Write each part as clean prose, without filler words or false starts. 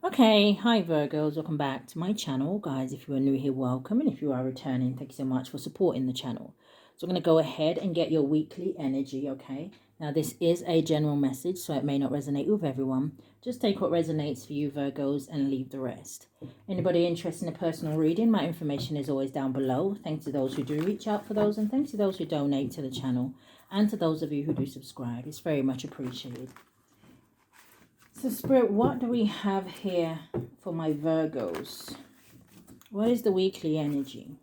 Okay, hi Virgos, welcome back to my channel. Guys, if you are new here, welcome. And if you are returning, thank you so much for supporting the channel. So I'm going to go ahead and get your weekly energy, okay? Now this is a general message, so it may not resonate with everyone. Just take what resonates for you, Virgos, and leave the rest. Anybody interested in a personal reading, my information is always down below. Thanks to those who do reach out for those, and thanks to those who donate to the channel, and to those of you who do subscribe. It's very much appreciated. So Spirit, what do we have here for my Virgos? What is the weekly energy?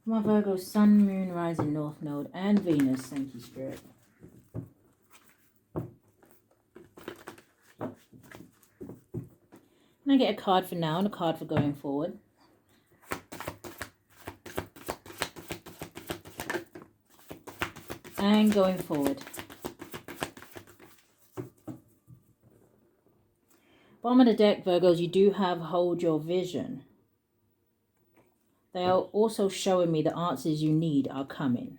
My Virgo, Sun, Moon, Rising, North Node, and Venus. Thank you, Spirit. Can I get a card for now and a card for going forward? And going forward. Bottom of the deck, Virgos, you do have Hold Your Vision. They are also showing me the answers you need are coming.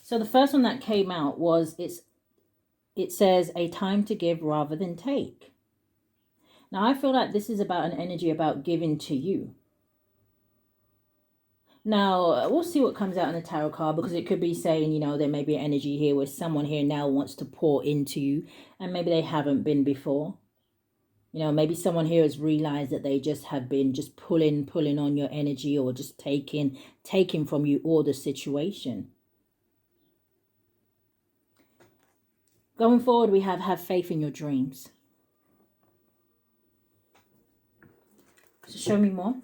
So the first one that came out was, it says, a time to give rather than take. Now, I feel like this is about an energy about giving to you. Now, we'll see what comes out in the tarot card, because it could be saying, you know, there may be an energy here where someone here now wants to pour into you, and maybe they haven't been before. You know, maybe someone here has realized that they just have been just pulling on your energy, or just taking from you all the situation. Going forward, we have faith in your dreams. So show me more.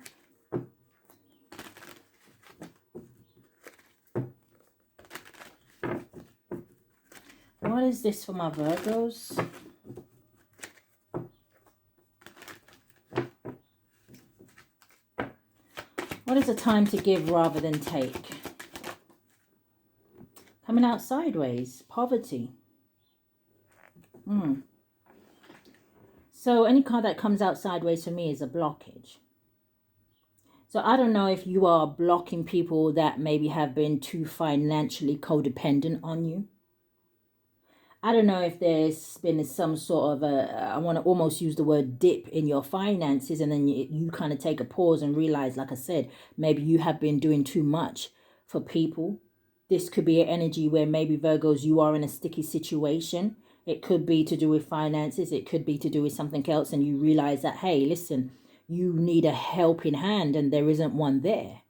What is this for my Virgos? What is a time to give rather than take? Coming out sideways, poverty. So any card that comes out sideways for me is a blockage. So I don't know if you are blocking people that maybe have been too financially codependent on you. I don't know if there's been some sort of I want to almost use the word dip in your finances, and then you kind of take a pause and realize, like I said, maybe you have been doing too much for people. This could be an energy where maybe, Virgos, you are in a sticky situation. It could be to do with finances. It could be to do with something else. And you realize that, hey, listen, you need a helping hand and there isn't one there.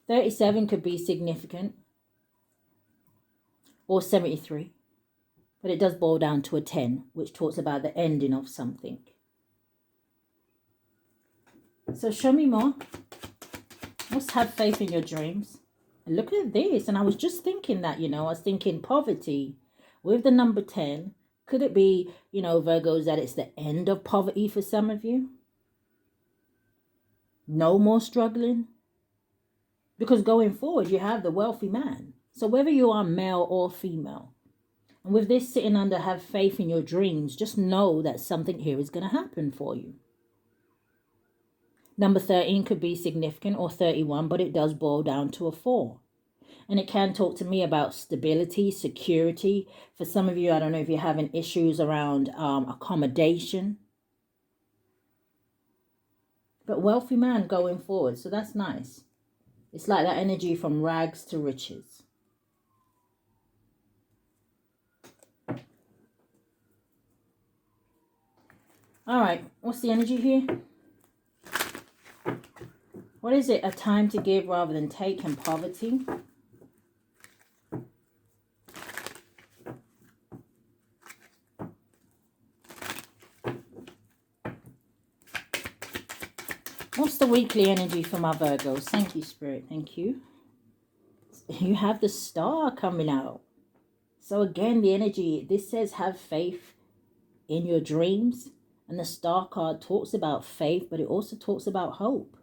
37 could be significant. Or 73. But it does boil down to a 10, which talks about the ending of something. So show me more. Let's have faith in your dreams. And look at this. And I was just thinking that, you know, I was thinking poverty with the number 10. Could it be, you know, Virgos, that it's the end of poverty for some of you? No more struggling? Because going forward, you have the wealthy man. So whether you are male or female, and with this sitting under have faith in your dreams, just know that something here is going to happen for you. Number 13 could be significant, or 31, but it does boil down to a 4. And it can talk to me about stability, security. For some of you, I don't know if you're having issues around accommodation. But wealthy man going forward, so that's nice. It's like that energy from rags to riches. All right, what's the energy here? What is it? A time to give rather than take, and poverty. What's the weekly energy for my Virgos? Thank you, Spirit. Thank you. You have the Star coming out. So again, the energy, this says have faith in your dreams. And the Star card talks about faith, but it also talks about hope.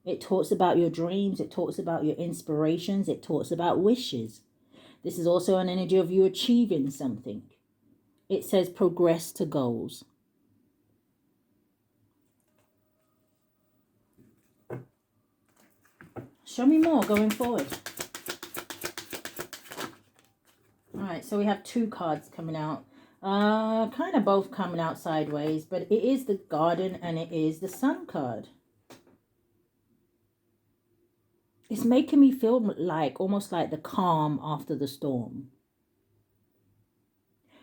It talks about your dreams. It talks about your inspirations. It talks about wishes. This is also an energy of you achieving something. It says progress to goals. Show me more going forward. All right, so we have 2 cards coming out. Kind of both coming out sideways, but it is the Garden and it is the Sun card. It's making me feel like, almost like the calm after the storm.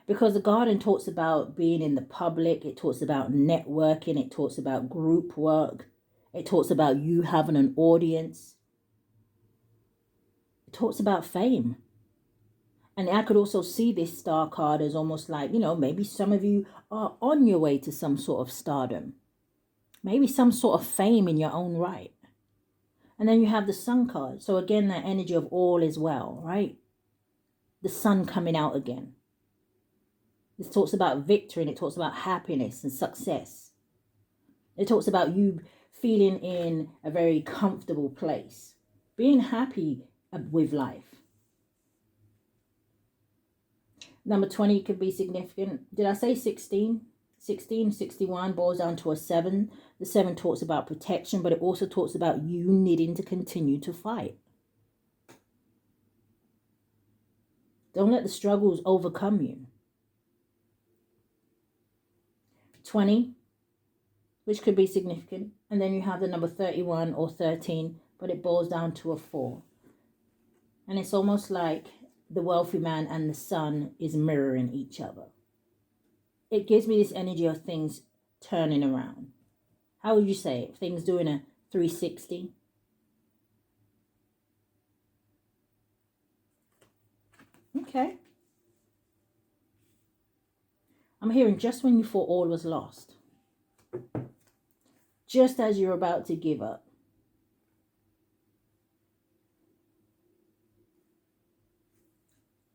Because the Garden talks about being in the public. It talks about networking. It talks about group work. It talks about you having an audience. It talks about fame. And I could also see this Star card as almost like, you know, maybe some of you are on your way to some sort of stardom. Maybe some sort of fame in your own right. And then you have the Sun card. So again, that energy of all is well, right? The sun coming out again. This talks about victory and it talks about happiness and success. It talks about you feeling in a very comfortable place. Being happy with life. Number 20 could be significant. Did I say 16? 16, 61 boils down to a 7. The 7 talks about protection, but it also talks about you needing to continue to fight. Don't let the struggles overcome you. 20, which could be significant. And then you have the number 31 or 13, but it boils down to a 4. And it's almost like the wealthy man and the sun is mirroring each other. It gives me this energy of things turning around. How would you say it? Things doing a 360? Okay. I'm hearing just when you thought all was lost. Just as you're about to give up.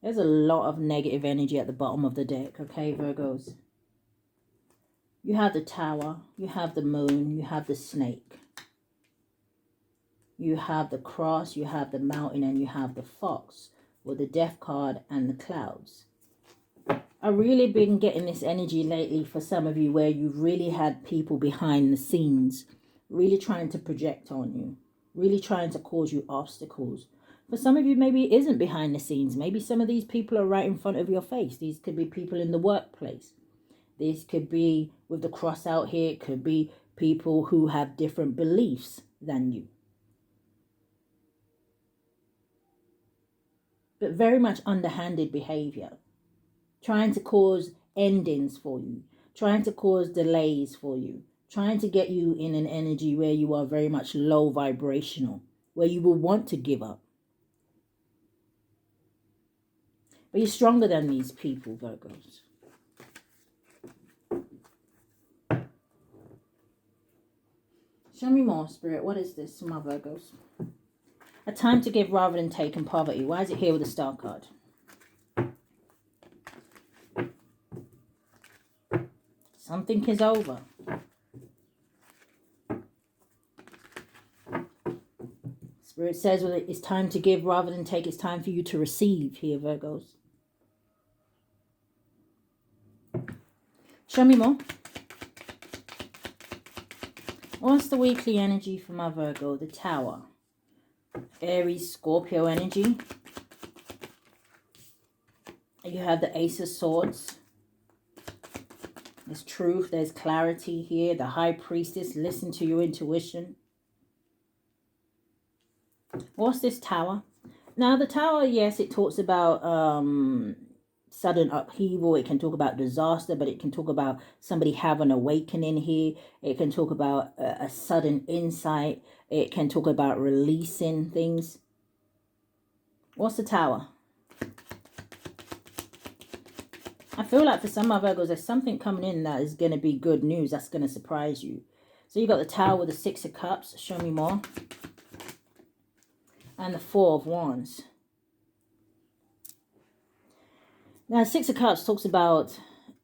There's a lot of negative energy at the bottom of the deck, okay, Virgos? You have the Tower, you have the Moon, you have the Snake. You have the Cross, you have the Mountain, and you have the Fox, with the Death card and the Clouds. I've really been getting this energy lately for some of you where you've really had people behind the scenes really trying to project on you, really trying to cause you obstacles. For some of you, maybe it isn't behind the scenes. Maybe some of these people are right in front of your face. These could be people in the workplace. This could be, with the cross out here, it could be people who have different beliefs than you. But very much underhanded behavior. Trying to cause endings for you. Trying to cause delays for you. Trying to get you in an energy where you are very much low vibrational. Where you will want to give up. But you're stronger than these people, Virgos. Show me more, Spirit. What is this, my Virgos? A time to give rather than take in poverty. Why is it here with the Star card? Something is over. Spirit says, well, it's time to give rather than take. It's time for you to receive here, Virgos. Show me more. What's the weekly energy for my Virgo? The Tower. Aries, Scorpio energy. You have the Ace of Swords. There's truth. There's clarity here. The High Priestess. Listen to your intuition. What's this Tower? Now, the Tower, yes, it talks about sudden upheaval. It can talk about disaster, but it can talk about somebody having an awakening here. It can talk about a sudden insight. It can talk about releasing things. What's the Tower? I feel like for some of Virgos, there's something coming in that is going to be good news. That's going to surprise you. So you got the Tower with the 6 of Cups. Show me more. And the 4 of Wands. Now, 6 of Cups talks about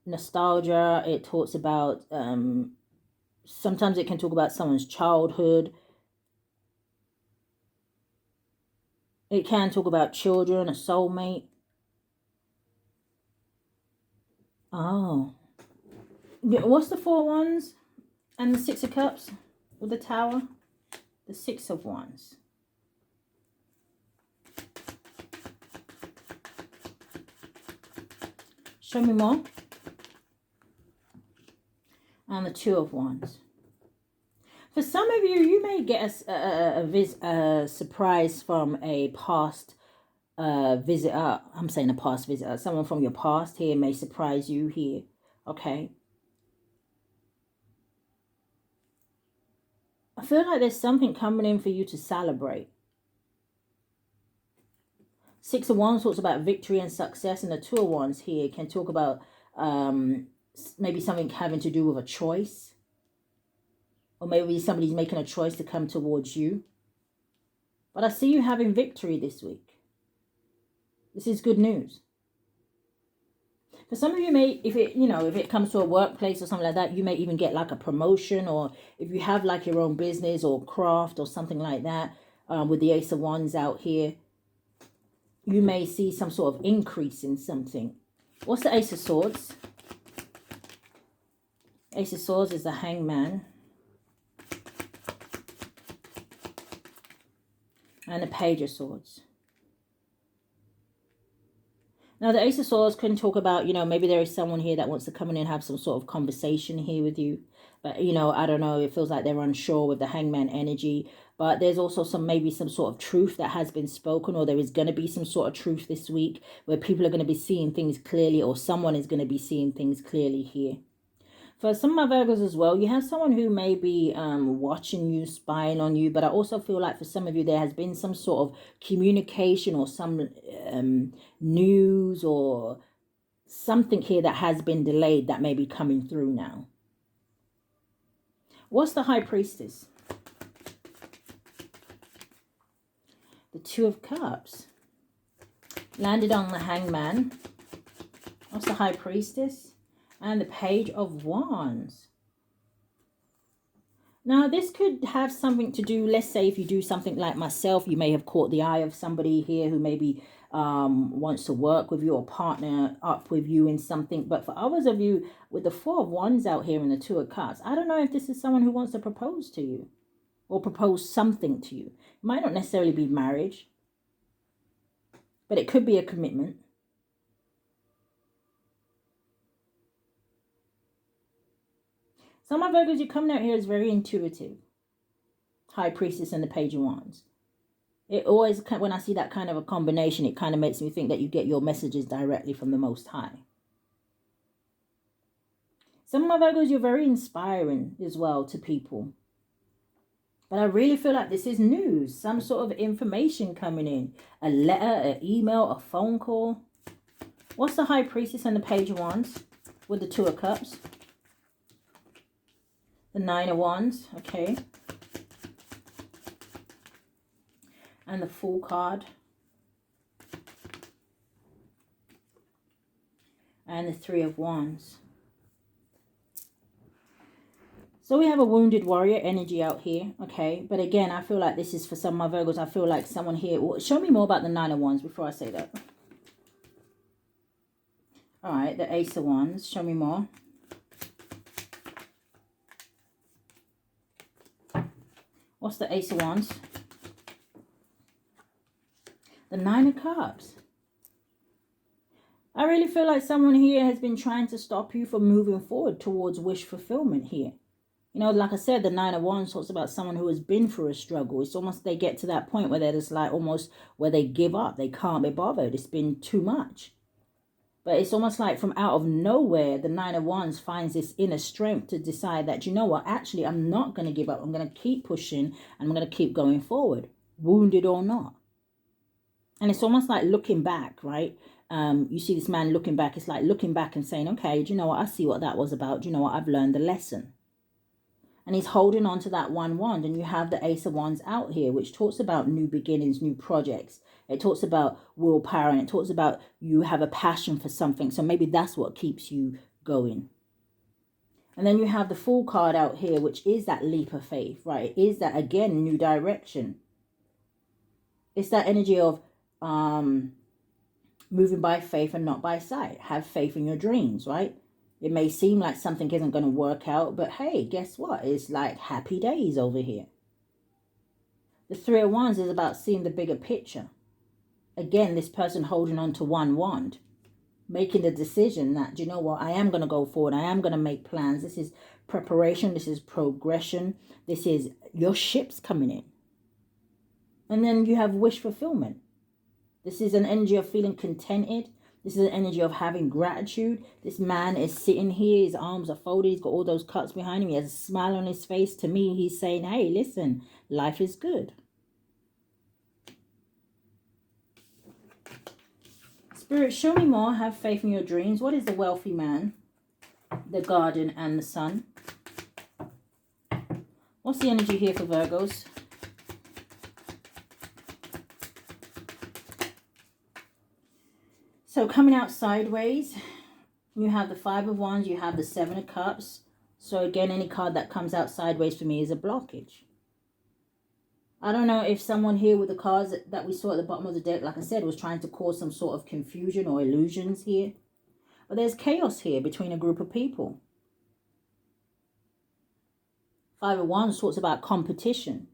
nostalgia. It talks about, sometimes it can talk about someone's childhood. It can talk about children, a soulmate. Oh. What's the 4 of Wands and the 6 of Cups with the Tower? The 6 of Wands. Show me more. And the Two of Wands. For some of you, you may get a surprise from a past visitor. I'm saying a past visitor. Someone from your past here may surprise you here. Okay. I feel like there's something coming in for you to celebrate. Six of Wands talks about victory and success, and the Two of Wands here can talk about maybe something having to do with a choice. Or maybe somebody's making a choice to come towards you. But I see you having victory this week. This is good news. For some of you may, if it comes to a workplace or something like that, you may even get like a promotion, or if you have like your own business or craft or something like that, with the Ace of Wands out here, you may see some sort of increase in something. What's the Ace of Swords? Ace of Swords is the Hangman. And the Page of Swords. Now, the Ace of Swords can talk about, maybe there is someone here that wants to come in and have some sort of conversation here with you. But, I don't know, it feels like they're unsure with the Hangman energy. But there's also maybe some sort of truth that has been spoken, or there is going to be some sort of truth this week where people are going to be seeing things clearly, or someone is going to be seeing things clearly here. For some of my Virgos as well, you have someone who may be watching you, spying on you. But I also feel like for some of you, there has been some sort of communication or some news or something here that has been delayed that may be coming through now. What's the High Priestess? The Two of Cups. Landed on the Hangman. What's the High Priestess? And the Page of Wands. Now, this could have something to do, let's say if you do something like myself, you may have caught the eye of somebody here who maybe wants to work with you or partner up with you in something. But for others of you, with the Four of Wands out here and the Two of Cups, I don't know if this is someone who wants to propose to you or propose something to you. It might not necessarily be marriage, but it could be a commitment. Some of my Virgos, you're coming out here is very intuitive. High Priestess and the Page of Wands. It always, when I see that kind of a combination, it kind of makes me think that you get your messages directly from the Most High. Some of my Virgos, you're very inspiring as well to people. But I really feel like this is news. Some sort of information coming in. A letter, an email, a phone call. What's the High Priestess and the Page of Wands with the Two of Cups? The Nine of Wands, okay. And the Fool card. And the Three of Wands. So we have a wounded warrior energy out here, okay. But again, I feel like this is for some of my Virgos. I feel like someone here. Well, show me more about the Nine of Wands before I say that. All right, the Ace of Wands. Show me more. What's the Ace of Wands? The Nine of Cups. I really feel like someone here has been trying to stop you from moving forward towards wish fulfillment here. Like I said, the Nine of Wands talks about someone who has been through a struggle. It's almost they get to that point where they're just like almost where they give up. They can't be bothered. It's been too much. But it's almost like from out of nowhere, the Nine of Wands finds this inner strength to decide that, you know what, actually, I'm not going to give up. I'm going to keep pushing and I'm going to keep going forward, wounded or not. And it's almost like looking back, right? You see this man looking back. It's like looking back and saying, okay, do you know what? I see what that was about. Do you know what? I've learned the lesson. And he's holding on to that one wand. And you have the Ace of Wands out here, which talks about new beginnings, new projects. It talks about willpower, and it talks about you have a passion for something. So maybe that's what keeps you going. And then you have the Fool card out here, which is that leap of faith, right? It is that, again, new direction. It's that energy of moving by faith and not by sight. Have faith in your dreams, right? It may seem like something isn't going to work out, but hey, guess what? It's like happy days over here. The Three of Wands is about seeing the bigger picture. Again, this person holding on to one wand. making the decision that, you know what, I am going to go forward. I am going to make plans. This is preparation. This is progression. This is your ship's coming in. And then you have wish fulfillment. This is an energy of feeling contented. This is an energy of having gratitude. This man is sitting here. His arms are folded. He's got all those cuts behind him. He has a smile on his face. To me, he's saying, hey, listen, life is good. Spirit, show me more. Have faith in your dreams. What is the wealthy man, the garden, and the sun? What's the energy here for Virgos? So coming out sideways, you have the Five of Wands, you have the Seven of Cups. So again, any card that comes out sideways for me is a blockage. I don't know if someone here with the cards that we saw at the bottom of the deck, like I said, was trying to cause some sort of confusion or illusions here. But there's chaos here between a group of people. Five of Wands talks about competition.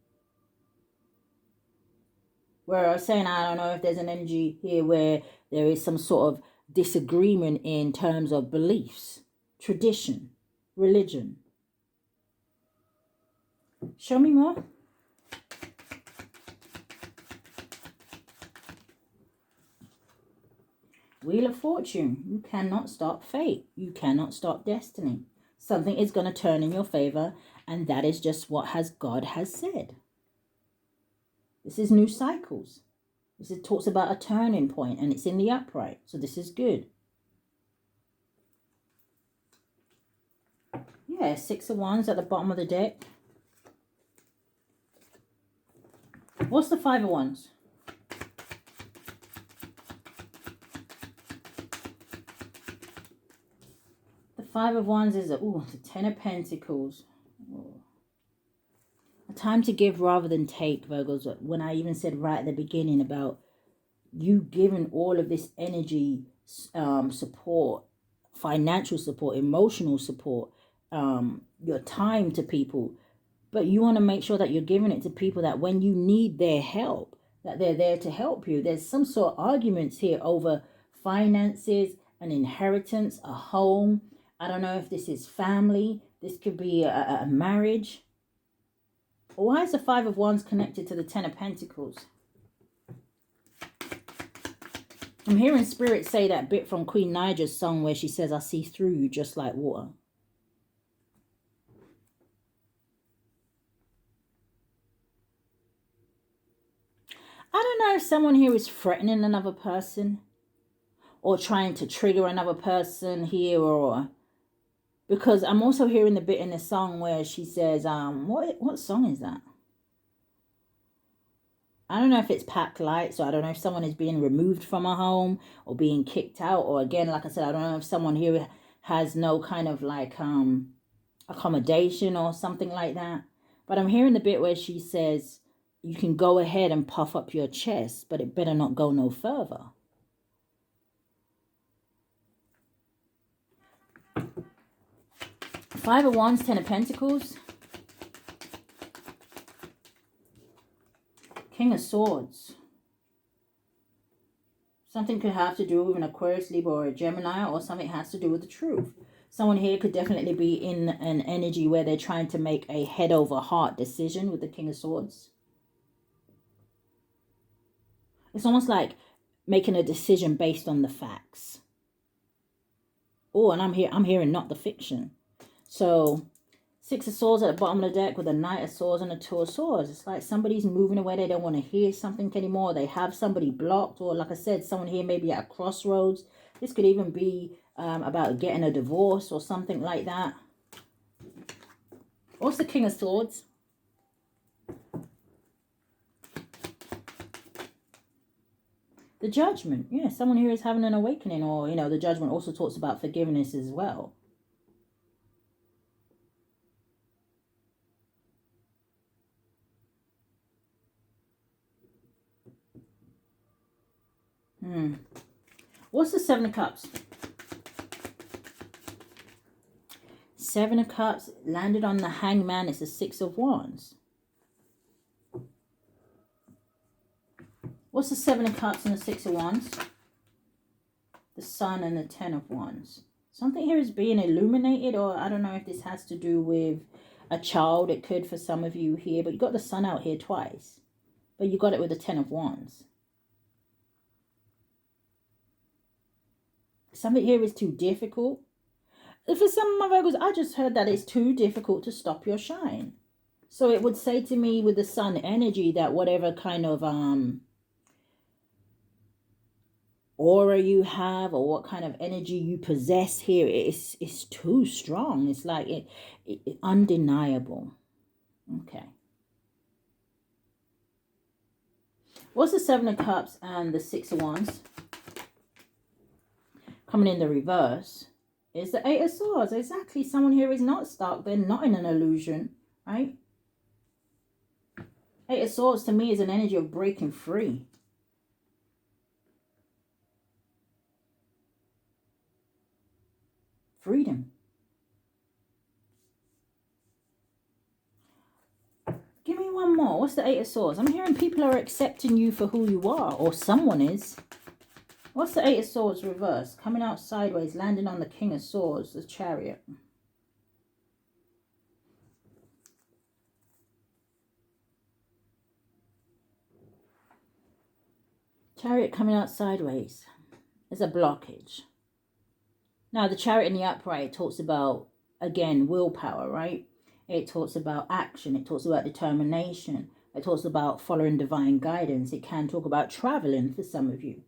Where I was saying, I don't know if there's an energy here where there is some sort of disagreement in terms of beliefs, tradition, religion. Show me more. Wheel of Fortune. You cannot stop fate. You cannot stop destiny. Something is going to turn in your favor, and that is just what God has said. This is new cycles. This talks about a turning point, and it's in the upright. So this is good. Yeah, Six of Wands at the bottom of the deck. What's the Five of Wands? The Five of Wands is the Ten of Pentacles. Ooh. A time to give rather than take, Virgos. When I even said right at the beginning about you giving all of this energy, support, financial support, emotional support, your time to people. But you want to make sure that you're giving it to people that when you need their help, that they're there to help you. There's some sort of arguments here over finances, an inheritance, a home. I don't know if this is family. This could be a marriage. Why is the Five of Wands connected to the Ten of Pentacles? I'm hearing Spirit say that bit from Queen Niger's song where she says, I see through you just like water. I don't know if someone here is threatening another person or trying to trigger another person here, or because I'm also hearing the bit in the song where she says, what song is that? I don't know if it's Packed Light, so I don't know if someone is being removed from a home or being kicked out, or again, like I said, I don't know if someone here has no kind of like accommodation or something like that. But I'm hearing the bit where she says, you can go ahead and puff up your chest, but it better not go no further. Five of Wands, Ten of Pentacles. King of Swords. Something could have to do with an Aquarius, Libra, or a Gemini, or something has to do with the truth. Someone here could definitely be in an energy where they're trying to make a head over heart decision with the King of Swords. It's almost like making a decision based on the facts. Oh, and I'm hearing not the fiction. So, Six of Swords at the bottom of the deck with a Knight of Swords and a Two of Swords. It's like somebody's moving away. They don't want to hear something anymore. They have somebody blocked. Or like I said, someone here may be at a crossroads. This could even be about getting a divorce or something like that. What's the King of Swords? The Judgment. Yeah, someone here is having an awakening. Or, you know, the Judgment also talks about forgiveness as well. What's the Seven of Cups? Seven of Cups landed on the Hangman. It's the Six of Wands. What's the Seven of Cups and the Six of Wands? Sun and the Ten of Wands. Something here is being illuminated, or I don't know if this has to do with a child. It could for some of you here, but you got the Sun out here twice. But you got it with the Ten of Wands. Something here is too difficult. For some of my Virgos, I just heard that it's too difficult to stop your shine. So it would say to me with the Sun energy that whatever kind of aura you have, or what kind of energy you possess here, is too strong. It's like it undeniable. Okay. What's the Seven of Cups and the Six of Wands? Coming in the reverse is the Eight of Swords. Exactly. Someone here is not stuck. They're not in an illusion, right? Eight of Swords to me is an energy of breaking free. Freedom. Give me one more. What's the Eight of Swords? I'm hearing people are accepting you for who you are, or someone is. What's the Eight of Swords reverse? Coming out sideways, landing on the King of Swords, the Chariot. Chariot coming out sideways. There's a blockage. Now, the Chariot in the upright talks about, again, willpower, right? It talks about action. It talks about determination. It talks about following divine guidance. It can talk about traveling for some of you.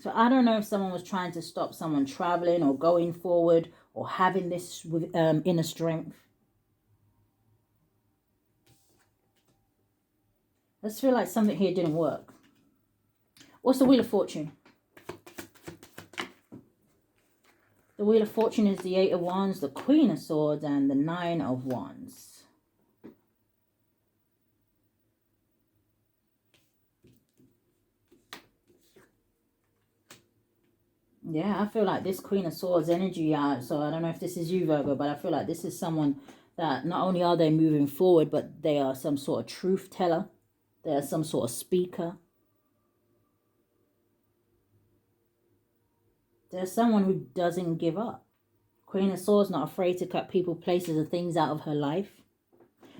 So I don't know if someone was trying to stop someone traveling or going forward or having this with inner strength. I just feel like something here didn't work. What's the Wheel of Fortune? The Wheel of Fortune is the Eight of Wands, the Queen of Swords, and the Nine of Wands. Yeah, I feel like this Queen of Swords energy, so I don't know if this is you, Virgo, but I feel like this is someone that not only are they moving forward, but they are some sort of truth teller. They are some sort of speaker. They're someone who doesn't give up. Queen of Swords, not afraid to cut people, places, and things out of her life.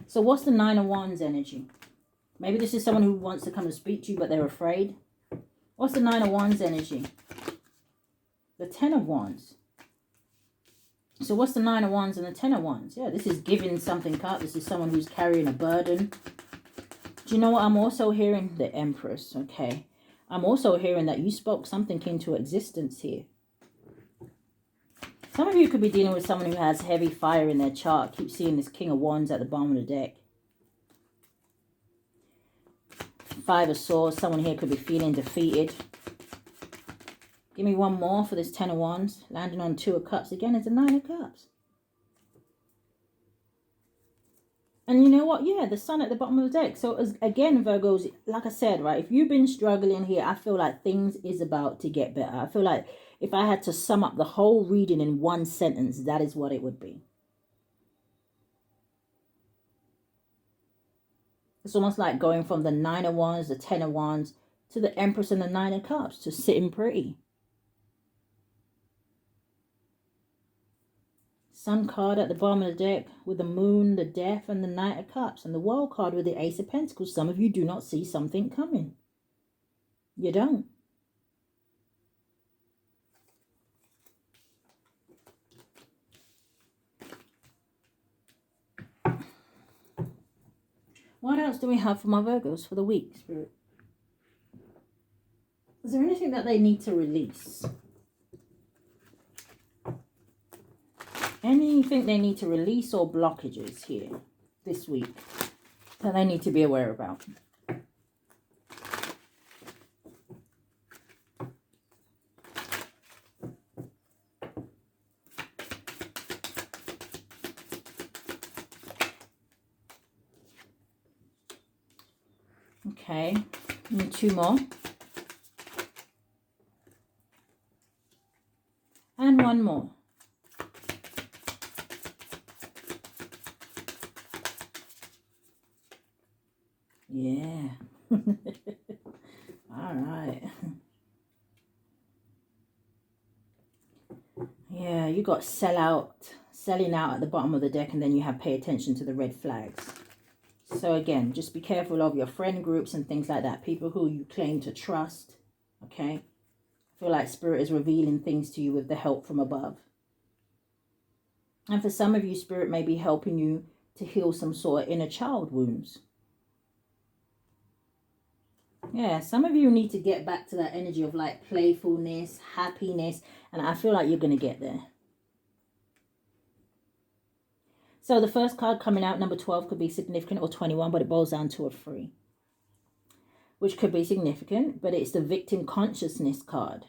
So what's the Nine of Wands energy? Maybe this is someone who wants to come and speak to you, but they're afraid. What's the Nine of Wands energy? The Ten of Wands. So what's the Nine of Wands and the Ten of Wands? Yeah, this is giving something up. This is someone who's carrying a burden. Do you know what I'm also hearing? The Empress, okay. I'm also hearing that you spoke something into existence here. Some of you could be dealing with someone who has heavy fire in their chart. Keep seeing this King of Wands at the bottom of the deck. Five of Swords. Someone here could be feeling defeated. Give me one more for this Ten of Wands. Landing on Two of Cups. Again, it's a Nine of Cups. And you know what? Yeah, the Sun at the bottom of the deck. So, again, Virgos, like I said, right, if you've been struggling here, I feel like things is about to get better. I feel like if I had to sum up the whole reading in one sentence, that is what it would be. It's almost like going from the Nine of Wands, the Ten of Wands, to the Empress and the Nine of Cups, to sitting pretty. Sun card at the bottom of the deck with the Moon, the Death, and the Knight of Cups. And the World card with the Ace of Pentacles. Some of you do not see something coming. You don't. What else do we have for my Virgos for the week, Spirit? Is there anything that they need to release? Anything they need to release or blockages here this week that they need to be aware about? Okay, and two more. And one more. Yeah. All right. Yeah, you got selling out at the bottom of the deck, and then you have pay attention to the red flags. So again, just be careful of your friend groups and things like that. People who you claim to trust, okay? I feel like Spirit is revealing things to you with the help from above. And for some of you, Spirit may be helping you to heal some sort of inner child wounds. Yeah, some of you need to get back to that energy of like playfulness, happiness, and I feel like you're going to get there. So the first card coming out, number 12, could be significant, or 21, but it boils down to a 3, which could be significant, but it's the victim consciousness card.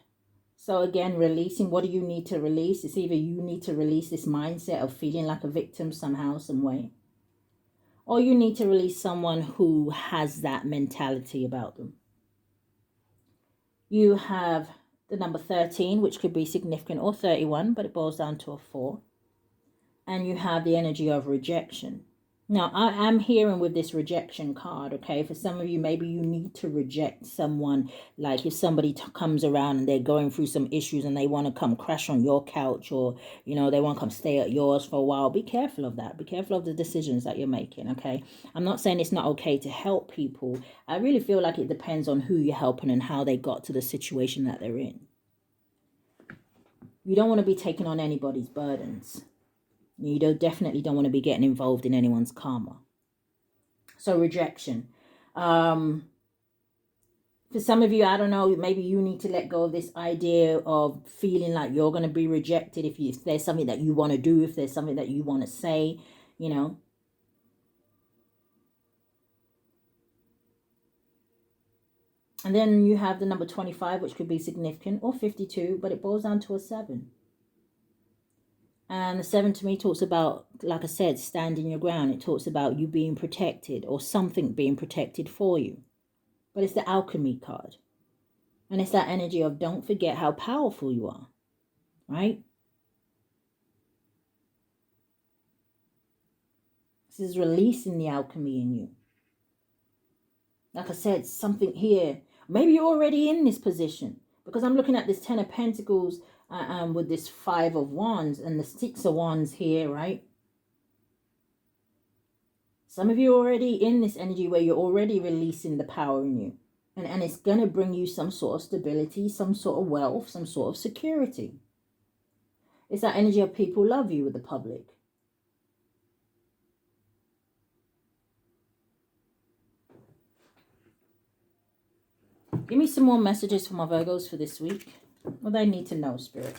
So again, releasing, what do you need to release? It's either you need to release this mindset of feeling like a victim somehow, some way, or you need to release someone who has that mentality about them. You have the number 13, which could be significant, or 31, but it boils down to a 4. And you have the energy of rejection. Now, I am hearing with this rejection card, okay, for some of you, maybe you need to reject someone. Like if somebody comes around and they're going through some issues and they want to come crash on your couch, or, you know, they want to come stay at yours for a while. Be careful of that. Be careful of the decisions that you're making, okay? I'm not saying it's not okay to help people. I really feel like it depends on who you're helping and how they got to the situation that they're in. You don't want to be taking on anybody's burdens. You definitely don't want to be getting involved in anyone's karma. So rejection. For some of you, I don't know, maybe you need to let go of this idea of feeling like you're going to be rejected if there's something that you want to do, if there's something that you want to say, you know. And then you have the number 25, which could be significant, or 52, but it boils down to a 7. And the 7 to me talks about, like I said, standing your ground. It talks about you being protected, or something being protected for you. But it's the alchemy card. And it's that energy of don't forget how powerful you are, right? This is releasing the alchemy in you. Like I said, something here. Maybe you're already in this position, because I'm looking at this 10 of Pentacles with this 5 of Wands and the 6 of Wands here, right? Some of you are already in this energy where you're already releasing the power in you. And it's going to bring you some sort of stability, some sort of wealth, some sort of security. It's that energy of people love you with the public. Give me some more messages for my Virgos for this week. What do they need to know, Spirit?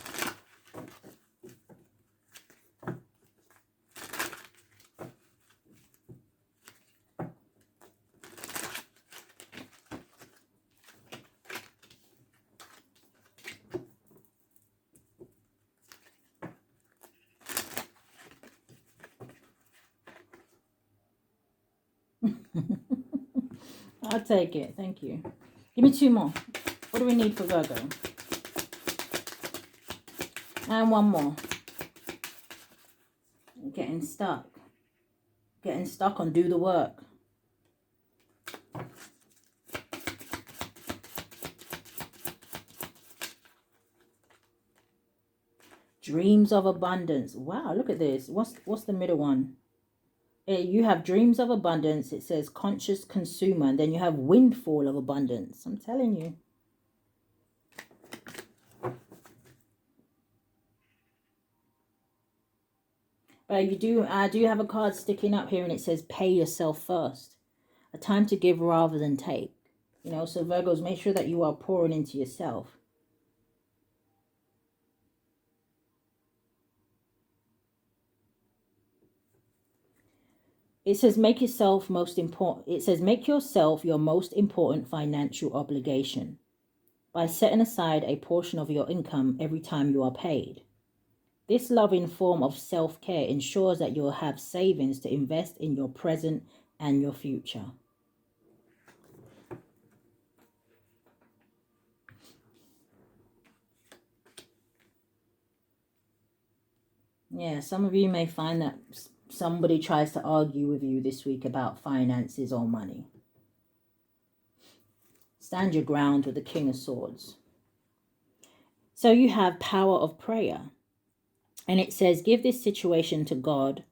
I'll take it. Thank you. Give me 2 more. What do we need for Virgo? And 1 more. Getting stuck. Getting stuck on do the work. Dreams of abundance. Wow, look at this. What's the middle one? You have dreams of abundance. It says conscious consumer. And then you have windfall of abundance. I'm telling you. But I do have a card sticking up here, and it says pay yourself first. A time to give rather than take. You know, so Virgos, make sure that you are pouring into yourself. It says make yourself most important. It says make yourself your most important financial obligation by setting aside a portion of your income every time you are paid. This loving form of self-care ensures that you'll have savings to invest in your present and your future. Yeah, some of you may find that somebody tries to argue with you this week about finances or money. Stand your ground with the King of Swords. So you have power of prayer. And it says, give this situation to God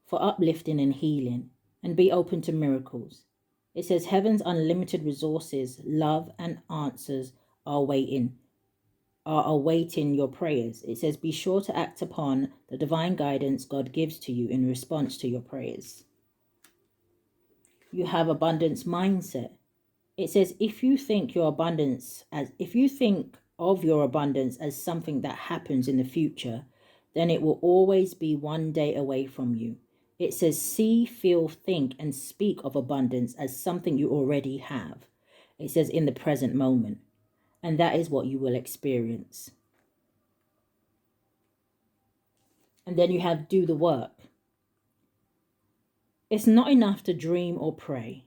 for uplifting and healing, and be open to miracles. It says, heaven's unlimited resources, love, and answers are awaiting your prayers. It says, be sure to act upon the divine guidance God gives to you in response to your prayers. You have abundance mindset. It says, if you think of your abundance as something that happens in the future, then it will always be one day away from you. It says, see, feel, think, and speak of abundance as something you already have. It says, in the present moment. And that is what you will experience. And then you have do the work. It's not enough to dream or pray.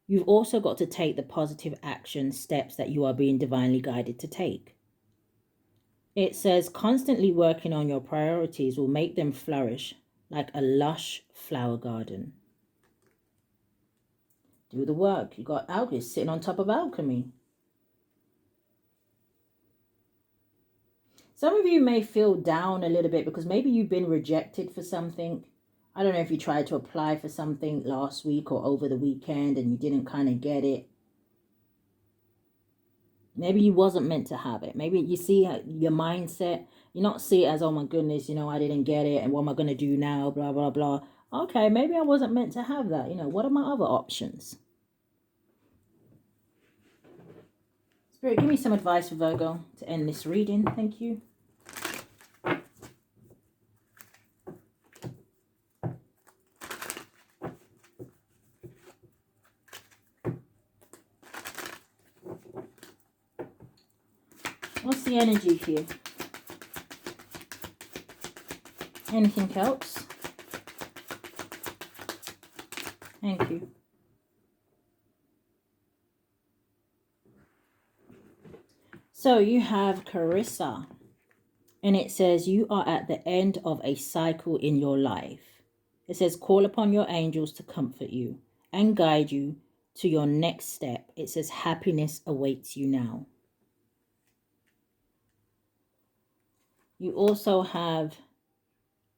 You've also got to take the positive action steps that you are being divinely guided to take. It says constantly working on your priorities will make them flourish like a lush flower garden. Do the work. You got alchemy sitting on top of alchemy. Some of you may feel down a little bit because maybe you've been rejected for something. I don't know if you tried to apply for something last week or over the weekend and you didn't kind of get it. Maybe you wasn't meant to have it. Maybe you see your mindset. You not see it as, oh my goodness, I didn't get it. And what am I going to do now? Blah, blah, blah. Okay, maybe I wasn't meant to have that. What are my other options? Spirit, give me some advice for Virgo to end this reading. Thank you. What's the energy here? Anything else? Thank you. So you have Carissa. And it says you are at the end of a cycle in your life. It says call upon your angels to comfort you and guide you to your next step. It says happiness awaits you now. You also have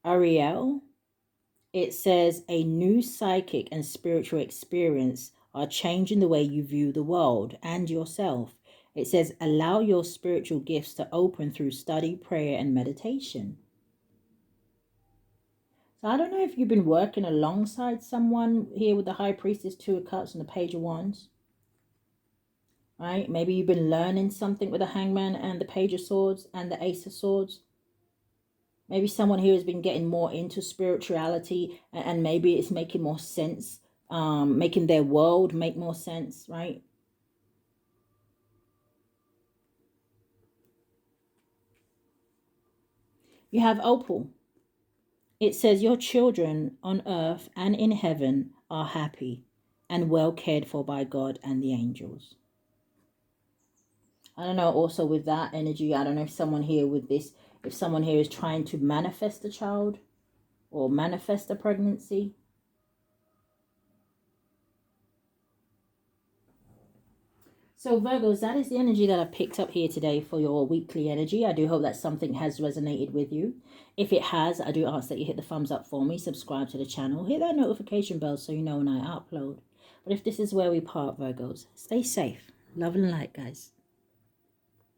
Ariel. It says a new psychic and spiritual experience are changing the way you view the world and yourself. It says allow your spiritual gifts to open through study, prayer, and meditation. So I don't know if you've been working alongside someone here with the High Priestess, Two of Cups, and the Page of Wands. Right? Maybe you've been learning something with the Hangman and the Page of Swords and the Ace of Swords. Maybe someone here has been getting more into spirituality and maybe it's making more sense, making their world make more sense, right? You have Opal. It says your children on earth and in heaven are happy and well cared for by God and the angels. I don't know, also with that energy, I don't know if someone here with this, if someone here is trying to manifest a child or manifest a pregnancy. So Virgos, that is the energy that I've picked up here today for your weekly energy. I do hope that something has resonated with you. If it has, I do ask that you hit the thumbs up for me, subscribe to the channel, hit that notification bell so you know when I upload. But if this is where we part, Virgos, stay safe. Love and light, guys.